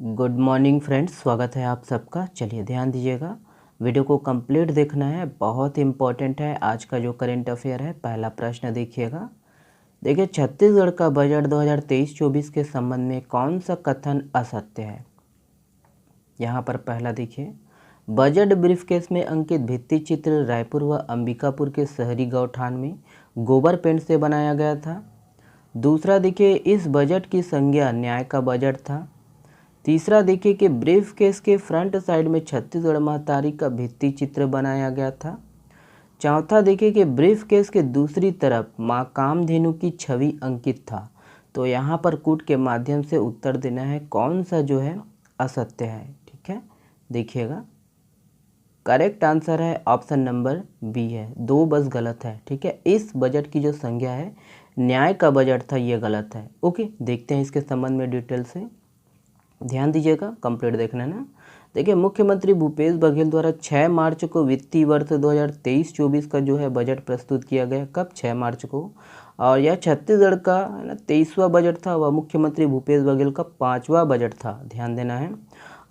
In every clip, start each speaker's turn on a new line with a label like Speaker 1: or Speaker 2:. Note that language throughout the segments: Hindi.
Speaker 1: गुड मॉर्निंग फ्रेंड्स, स्वागत है आप सबका। चलिए ध्यान दीजिएगा, वीडियो को कंप्लीट देखना है, बहुत इंपॉर्टेंट है। आज का जो करंट अफेयर है, पहला प्रश्न देखिएगा। देखिए, छत्तीसगढ़ का बजट 2023-24 के संबंध में कौन सा कथन असत्य है। यहाँ पर पहला देखिए, बजट ब्रीफकेस में अंकित भित्ति चित्र रायपुर व अंबिकापुर के शहरी गौठान में गोबर पेंट से बनाया गया था। दूसरा देखिए, इस बजट की संज्ञा न्याय का बजट था। तीसरा देखिए कि ब्रीफ केस के फ्रंट साइड में छत्तीसगढ़ महतारी का भित्ति चित्र बनाया गया था। चौथा देखिए कि ब्रीफ केस के दूसरी तरफ माँ कामधेनु की छवि अंकित था। तो यहाँ पर कूट के माध्यम से उत्तर देना है कौन सा जो है असत्य है। ठीक है, देखिएगा, करेक्ट आंसर है ऑप्शन नंबर बी है, दो बस गलत है। ठीक है, इस बजट की जो संज्ञा है न्याय का बजट था, ये गलत है। ओके, देखते हैं इसके संबंध में डिटेल से। ध्यान दीजिएगा, कंप्लीट देखना है ना। देखिए, मुख्यमंत्री भूपेश बघेल द्वारा 6 मार्च को वित्तीय वर्ष 2023-24 का जो है बजट प्रस्तुत किया गया। कब? 6 मार्च को। और यह छत्तीसगढ़ का है ना 23वां बजट था, वह मुख्यमंत्री भूपेश बघेल का 5वां बजट था, ध्यान देना है।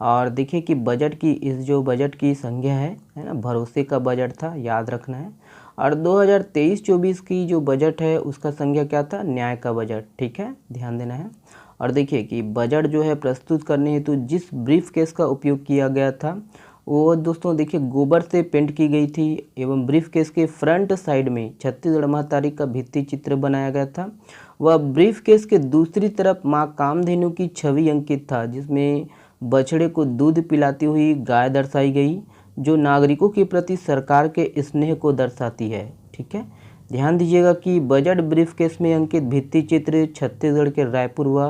Speaker 1: और देखिए कि बजट की इस जो बजट की संज्ञा है ना, भरोसे का बजट था, याद रखना है। और 2023-24 की जो बजट है उसका संज्ञा क्या था? न्याय का बजट। ठीक है, ध्यान देना है। और देखिए कि बजट जो है प्रस्तुत करने हेतु जिस ब्रीफ केस का उपयोग किया गया था वो दोस्तों देखिए गोबर से पेंट की गई थी, एवं ब्रीफ केस के फ्रंट साइड में छत्तीसगढ़ महतारी का भित्ति चित्र बनाया गया था। वह ब्रीफ केस के दूसरी तरफ माँ कामधेनु की छवि अंकित था, जिसमें बछड़े को दूध पिलाती हुई गाय दर्शाई गई, जो नागरिकों के प्रति सरकार के स्नेह को दर्शाती है। ठीक है, ध्यान दीजिएगा कि बजट ब्रीफकेस में अंकित भित्ति चित्र छत्तीसगढ़ के रायपुर व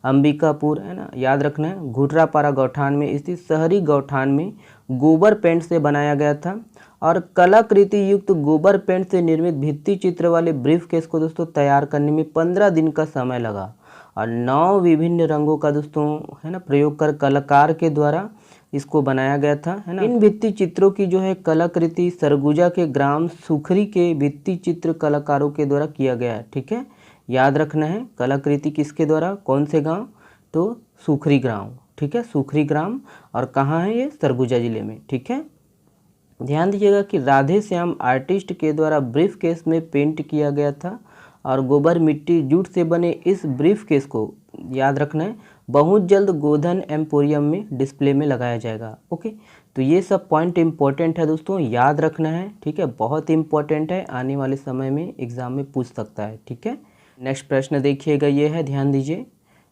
Speaker 1: अंबिकापुर है ना, याद रखना है, घुटरापारा गौठान में स्थित शहरी गौठान में गोबर पेंट से बनाया गया था। और कलाकृति युक्त गोबर पेंट से निर्मित भित्ति चित्र वाले ब्रीफकेस को दोस्तों तैयार करने में 15 दिन का समय लगा। और 9 विभिन्न रंगों का दोस्तों है ना प्रयोग कर कलाकार के द्वारा इसको बनाया गया था, है ना। इन भित्ति चित्रों की जो है कलाकृति सरगुजा के ग्राम सुखरी के भित्ति चित्र कलाकारों के द्वारा किया गया है। ठीक है, याद रखना है, कलाकृति किसके द्वारा, कौन से गांव? तो सुखरी ग्राम। ठीक है, सुखरी ग्राम, और कहाँ है ये? सरगुजा जिले में। ठीक है, ध्यान दीजिएगा कि राधे श्याम आर्टिस्ट के द्वारा ब्रीफ केस में पेंट किया गया था। और गोबर मिट्टी जूट से बने इस ब्रीफ केस को, याद रखना है, बहुत जल्द गोधन एम्पोरियम में डिस्प्ले में लगाया जाएगा। ओके, तो ये सब पॉइंट इंपॉर्टेंट है दोस्तों, याद रखना है। ठीक है, बहुत इंपॉर्टेंट है, आने वाले समय में एग्जाम में पूछ सकता है। ठीक है, नेक्स्ट प्रश्न देखिएगा, ये है, ध्यान दीजिए।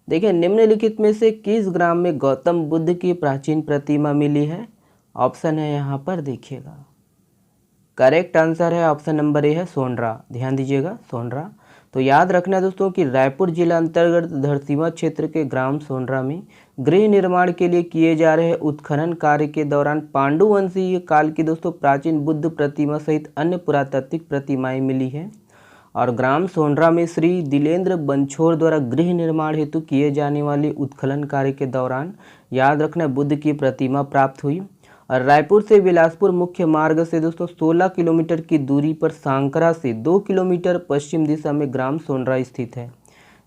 Speaker 1: देखिए, निम्नलिखित में से किस ग्राम में गौतम बुद्ध की प्राचीन प्रतिमा मिली है? ऑप्शन है यहाँ पर, देखिएगा, करेक्ट आंसर है ऑप्शन नंबर ए है, सोनरा। ध्यान दीजिएगा, सोनरा। तो याद रखना है दोस्तों कि रायपुर जिला अंतर्गत धरसीवा क्षेत्र के ग्राम सोनरा में गृह निर्माण के लिए किए जा रहे उत्खनन कार्य के दौरान पांडुवंशीय काल की दोस्तों प्राचीन बुद्ध प्रतिमा सहित अन्य पुरातात्विक प्रतिमाएं मिली है। और ग्राम सोनरा में श्री दिलेंद्र बंछोर द्वारा गृह निर्माण हेतु किए जाने वाले उत्खनन कार्य के दौरान, याद रखना, बुद्ध की प्रतिमा प्राप्त हुई। और रायपुर से बिलासपुर मुख्य मार्ग से दोस्तों 16 किलोमीटर की दूरी पर सांकरा से 2 किलोमीटर पश्चिम दिशा में ग्राम सोनरा स्थित है।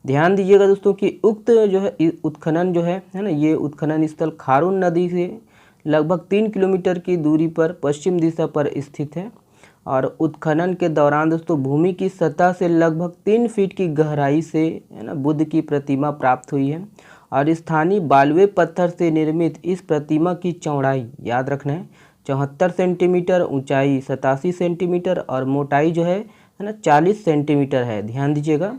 Speaker 1: ध्यान दीजिएगा दोस्तों कि उक्त जो है उत्खनन जो है ना, ये उत्खनन स्थल खारून नदी से लगभग 3 किलोमीटर की दूरी पर पश्चिम दिशा पर स्थित है। और उत्खनन के दौरान दोस्तों भूमि की सतह से लगभग 3 फीट की गहराई से है ना बुद्ध की प्रतिमा प्राप्त हुई है। और स्थानीय बालुए पत्थर से निर्मित इस प्रतिमा की चौड़ाई, याद रखना है, 74 सेंटीमीटर, ऊंचाई 87 सेंटीमीटर और मोटाई जो है ना 40 सेंटीमीटर है। ध्यान दीजिएगा।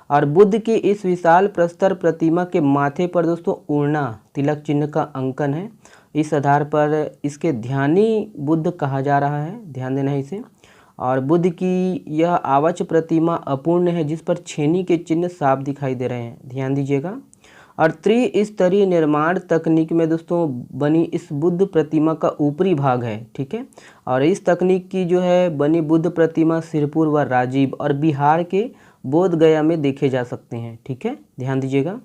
Speaker 1: और बुद्ध की इस विशाल प्रस्तर प्रतिमा के माथे पर दोस्तों ऊर्णा तिलक चिन्ह का अंकन है। इस आधार पर इसके ध्यानी बुद्ध कहा जा रहा है, ध्यान देना है इसे। और बुद्ध की यह आवच प्रतिमा अपूर्ण है, जिस पर छेनी के चिन्ह साफ दिखाई दे रहे हैं, ध्यान दीजिएगा। और त्रिस्तरीय निर्माण तकनीक में दोस्तों बनी इस बुद्ध प्रतिमा का ऊपरी भाग है। ठीक है, और इस तकनीक की जो है बनी बुद्ध प्रतिमा सिरपुर व राजीव और बिहार के बोध गया में देखे जा सकते हैं। ठीक है, ध्यान दीजिएगा।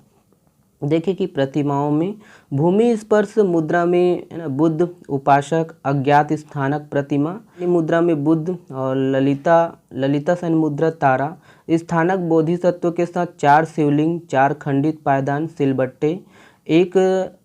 Speaker 1: देखिए कि प्रतिमाओं में भूमि स्पर्श मुद्रा में बुद्ध उपासक, अज्ञात स्थानक प्रतिमा मुद्रा में बुद्ध, और ललिता सन मुद्रा तारा, स्थानक बोधिसत्व के साथ 4 शिवलिंग, 4 खंडित पायदान सिलबट्टे, एक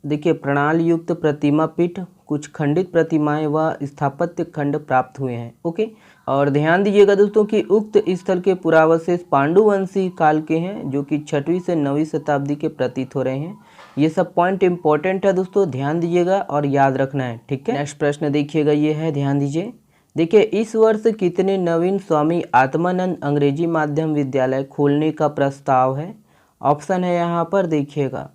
Speaker 1: देखिए प्रणाली युक्त प्रतिमा पीठ, कुछ खंडित प्रतिमाएं व स्थापत्य खंड प्राप्त हुए हैं। ओके, और ध्यान दीजिएगा दोस्तों कि उक्त स्थल के पुरावशेष पांडुवंशी काल के हैं, जो कि 6वीं से 9वीं शताब्दी के प्रतीत हो रहे हैं। ये सब पॉइंट इंपॉर्टेंट है दोस्तों, ध्यान दीजिएगा और याद रखना है, ठीक है। नेक्स्ट प्रश्न देखिएगा, ये है, ध्यान दीजिए। देखिए, इस वर्ष कितने नवीन स्वामी आत्मानंद अंग्रेजी माध्यम विद्यालय खोलने का प्रस्ताव है? ऑप्शन है यहाँ पर, देखिएगा।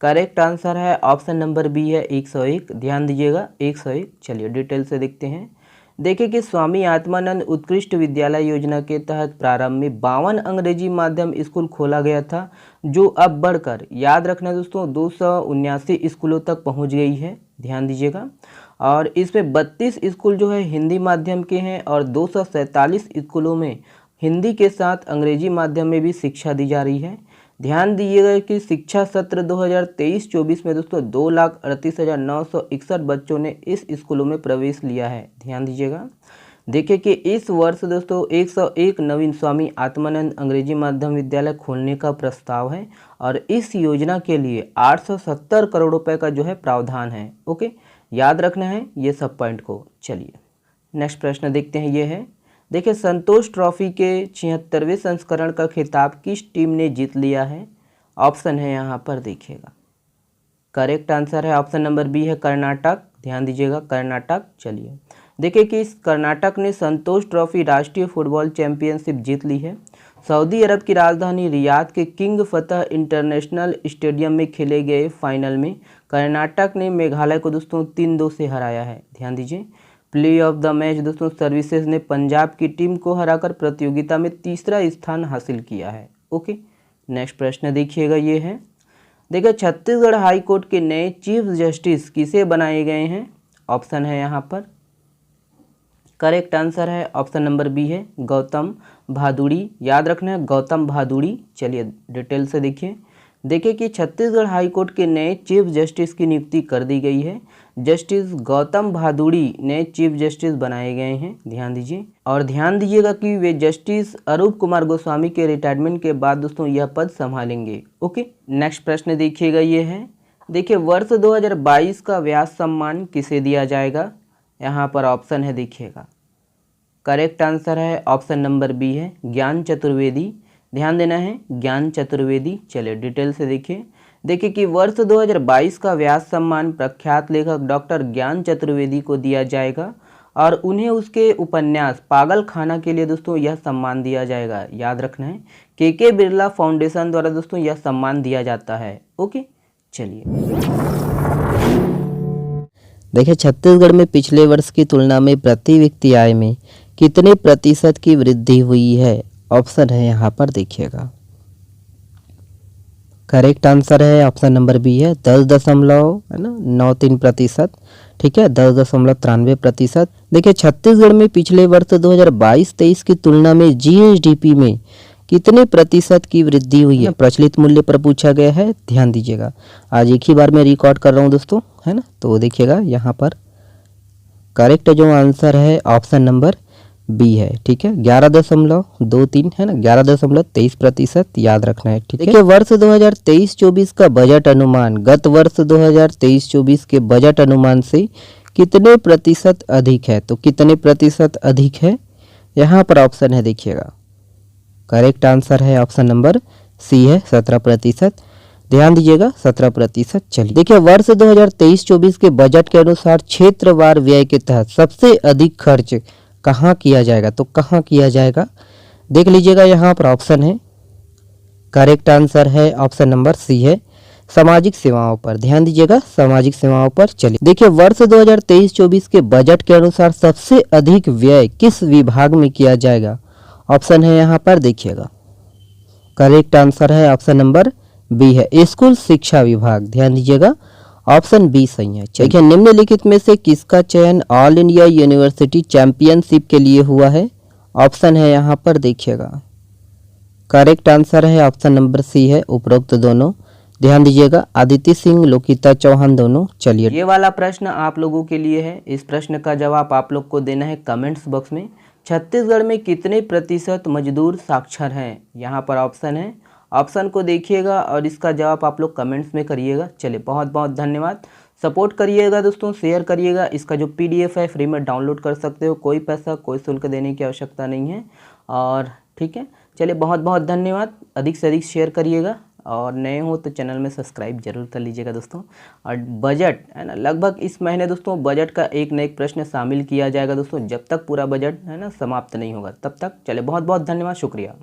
Speaker 1: करेक्ट आंसर है ऑप्शन नंबर बी है 101। ध्यान दीजिएगा 101। चलिए डिटेल से देखते हैं। देखिए कि स्वामी आत्मानंद उत्कृष्ट विद्यालय योजना के तहत प्रारंभ में 52 अंग्रेजी माध्यम स्कूल खोला गया था, जो अब बढ़कर, याद रखना दोस्तों, 279 स्कूलों तक पहुंच गई है। ध्यान दीजिएगा। और इसमें 32 स्कूल जो है हिंदी माध्यम के हैं और 247 स्कूलों में हिंदी के साथ अंग्रेजी माध्यम में भी शिक्षा दी जा रही है। ध्यान दीजिएगा कि शिक्षा सत्र 2023-24 में दोस्तों 2,38,961 बच्चों ने इस स्कूलों में प्रवेश लिया है। ध्यान दीजिएगा। देखिए कि इस वर्ष दोस्तों 101 नवीन स्वामी आत्मानंद अंग्रेजी माध्यम विद्यालय खोलने का प्रस्ताव है और इस योजना के लिए 870 करोड़ रुपए का जो है प्रावधान है। ओके, याद रखना है ये सब पॉइंट को। चलिए नेक्स्ट प्रश्न देखते हैं, ये है। देखिए, संतोष ट्रॉफी के 76वें संस्करण का खिताब किस टीम ने जीत लिया है? ऑप्शन है यहाँ पर, देखिएगा। करेक्ट आंसर है ऑप्शन नंबर बी है कर्नाटक। ध्यान दीजिएगा, कर्नाटक। चलिए देखिए कि इस कर्नाटक ने संतोष ट्रॉफी राष्ट्रीय फुटबॉल चैंपियनशिप जीत ली है। सऊदी अरब की राजधानी रियाद के किंग फतह इंटरनेशनल स्टेडियम में खेले गए फाइनल में कर्नाटक ने मेघालय को दोस्तों 3-2 से हराया है। ध्यान दीजिए। प्ले ऑफ द मैच दोस्तों सर्विसेज ने पंजाब की टीम को हराकर प्रतियोगिता में तीसरा स्थान हासिल किया है। ओके, नेक्स्ट प्रश्न देखिएगा, ये है। देखिए, छत्तीसगढ़ हाई कोर्ट के नए चीफ जस्टिस किसे बनाए गए हैं? ऑप्शन है यहाँ पर। करेक्ट आंसर है ऑप्शन नंबर बी है गौतम भादुड़ी। याद रखना है गौतम भादुड़ी। चलिए डिटेल से देखिए। देखिए कि छत्तीसगढ़ हाई कोर्ट के नए चीफ जस्टिस की नियुक्ति कर दी गई है। जस्टिस गौतम भादुड़ी नए चीफ जस्टिस बनाए गए हैं। ध्यान दीजिए। और ध्यान दीजिएगा कि वे जस्टिस अरूप कुमार गोस्वामी के रिटायरमेंट के बाद दोस्तों यह पद संभालेंगे। ओके, नेक्स्ट प्रश्न देखिएगा, ये है। देखिए, वर्ष 2022 का व्यास सम्मान किसे दिया जाएगा? यहाँ पर ऑप्शन है, देखिएगा। करेक्ट आंसर है ऑप्शन नंबर बी है ज्ञान चतुर्वेदी। ध्यान देना है, ज्ञान चतुर्वेदी। चलिए डिटेल से देखिए। देखिए कि वर्ष 2022 का व्यास सम्मान प्रख्यात लेखक डॉक्टर ज्ञान चतुर्वेदी को दिया जाएगा और उन्हें उसके उपन्यास पागल खाना के लिए दोस्तों यह सम्मान दिया जाएगा। याद रखना है के बिरला फाउंडेशन द्वारा दोस्तों यह सम्मान दिया जाता है। ओके, चलिए देखिए, छत्तीसगढ़ में पिछले वर्ष की तुलना में प्रति व्यक्ति आय में कितने प्रतिशत की वृद्धि हुई है? ऑप्शन है यहाँ पर, देखिएगा। करेक्ट आंसर है ऑप्शन नंबर बी है 10.93%। ठीक है, 10.93%। देखिए, छत्तीसगढ़ में पिछले वर्ष 2022-23 की तुलना में जीएसडीपी में कितने प्रतिशत की वृद्धि हुई है? प्रचलित मूल्य पर पूछा गया है। ध्यान दीजिएगा, आज एक ही बार मैं रिकॉर्ड कर रहा हूँ दोस्तों, है ना। तो देखिएगा यहाँ पर करेक्ट जो आंसर है ऑप्शन नंबर बी है। ठीक है, 11.23 है ना, 11.23%। याद रखना है। ठीक है, वर्ष 2023-24 का बजट अनुमान गत वर्ष 2023-24 के बजट अनुमान से कितने प्रतिशत अधिक है? तो कितने प्रतिशत अधिक है, यहाँ पर ऑप्शन है, देखिएगा। करेक्ट आंसर है ऑप्शन नंबर सी है 17%। ध्यान दीजिएगा, 17%। चलिए देखिए, वर्ष 2023-24 के बजट के अनुसार क्षेत्रवार व्यय के तहत सबसे अधिक खर्च कहाँ किया जाएगा? तो कहाँ किया जाएगा, देख लीजिएगा, यहाँ पर ऑप्शन है। करेक्ट आंसर है ऑप्शन नंबर सी है सामाजिक सेवाओं पर। ध्यान दीजिएगा, सामाजिक सेवाओं पर। चलिए देखिए, वर्ष 2023-24 के बजट के अनुसार सबसे अधिक व्यय किस विभाग में किया जाएगा? ऑप्शन है यहाँ पर, देखिएगा। करेक्ट आंसर है ऑप्शन नंबर बी है स्कूल शिक्षा विभाग। ध्यान दीजिएगा, ऑप्शन बी सही है। देखिए, निम्नलिखित में से किसका चयन ऑल इंडिया यूनिवर्सिटी चैंपियनशिप के लिए हुआ है? ऑप्शन है यहाँ पर, देखिएगा। करेक्ट आंसर है ऑप्शन नंबर सी है उपरोक्त दोनों। ध्यान दीजिएगा, आदित्य सिंह लोकिता चौहान दोनों। चलिए, ये वाला प्रश्न आप लोगों के लिए है। इस प्रश्न का जवाब आप लोग को देना है कमेंट्स बॉक्स में। छत्तीसगढ़ में कितने प्रतिशत मजदूर साक्षर हैं? यहाँ पर ऑप्शन है ऑप्शन को देखिएगा और इसका जवाब आप लोग कमेंट्स में करिएगा। चलिए बहुत बहुत धन्यवाद। सपोर्ट करिएगा दोस्तों, शेयर करिएगा। इसका जो PDF है फ्री में डाउनलोड कर सकते हो, कोई पैसा कोई शुल्क देने की आवश्यकता नहीं है। और ठीक है, चलिए बहुत बहुत धन्यवाद। अधिक से अधिक शेयर करिएगा और नए हो तो चैनल में सब्सक्राइब जरूर कर लीजिएगा दोस्तों। और बजट है ना, लगभग इस महीने दोस्तों बजट का एक न एक प्रश्न शामिल किया जाएगा दोस्तों, जब तक पूरा बजट है ना समाप्त नहीं होगा तब तक। चलिए बहुत बहुत धन्यवाद, शुक्रिया।